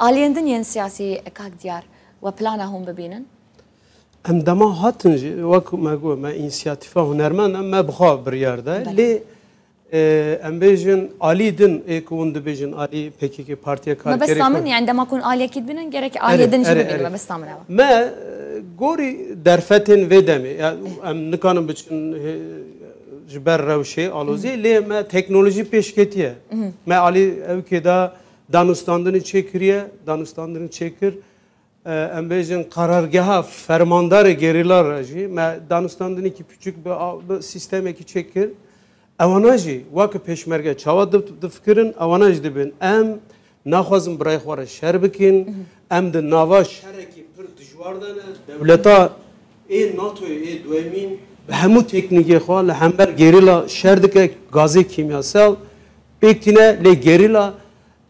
آلیندن یه سیاسی اکاک دیار و پلانه هم ببینن؟ ام دما هاتن وقت ما اینسیاتیفا هنرمند ام بخواه بریارده لی ام بیجن آلی دن اکوند بیجن آلی پکی که پارتیا کار ما بس سامن يعني عندما أكون آلية أكيد بينن جرك آلية دنجي بينن ما بس سامن ما گوری درفتن ودمی ام نکانم بچن جبر روشی آلوزی لی ما تکنولوژی پیشکتیه ما آلی او که دا دانستاندنی چکریه دانستاندنی چکر ام بیجن قرارگاه فرماندار گریلار راجی ما دانستاندنی کی küçük bir sisteme ki çekir avanajı vak peşmerge çava difkirin avanaj dibin em naxwazim birey xwara şer bikin em de nava şerekî pir dijwar dane devleta NATO doyemîn bi hemû teknîkê xwe li hember gerîla şer dike gazê kimyasal pêktîne lê gerîla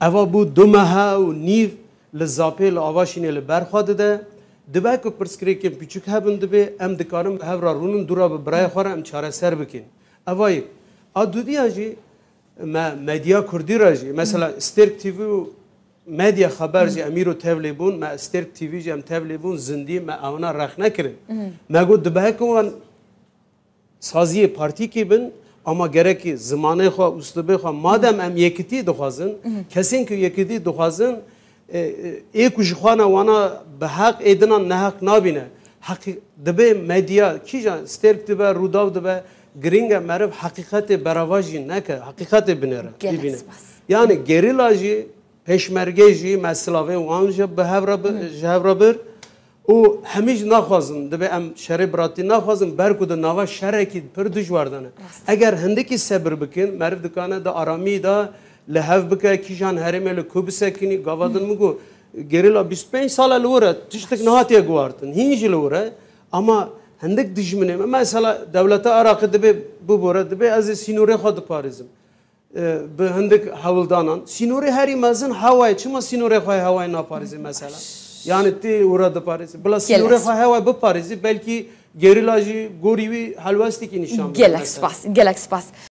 eva bû du meha û nîv li zapê li avaşînê li ber xwe dide dibe ku pirsgirêkên piçûk hebin dibe em dikarin bi hev re rûnin dûra bi birey xwe re em çareser bikin evayê a dudiya jî medya Kurdî re jî mesela Sterk TV û medya xeber jî em îro tevlê bûn me Sterk TV jî em tevlê bûn zindî me ewna rex nekirin me got dibe ku wan saziyê partîkê bin ama gerekî zimanê xwe ûstibê xwe madem em yekitî dixwazin kesên ku yekitî dixwazin ê ku ji xwana wana bi heq êdinan neheq nabîne heqî dibe medya kîjan Sterk dibe Rûdaw dibe giringe meriv haqiqetê berava jî neke haqiqetê binêre bibîne yani gerîla jî peşmerge jî me silavê wan ji bi hev re bir û hemî jî naxwazin dibe em şerê biratî naxwazin ber ku di nava şerekî pir dijwar dane eger hindikî sebir bikin meriv dikane di aramî da li hev bike kîjan herêmê li ku bisekinî gavadin min got gerîla 25 sala li wir e tiştek nehatiye guhartin hîn jî li wir e ama هندک دشمنه مثلا دولت عراق دبی ببره دبی از سینوری خود پاریزم به هندک حولدانان سینوری هری مزن هوای چما سینوری خواهی هوای نپاریزم مثلا yani تی ورد پاریزم بلا سینوری خواهی هوای بپاریزی بلکی گریلاجی گوریوی حلواستی که نشان گلکس پاس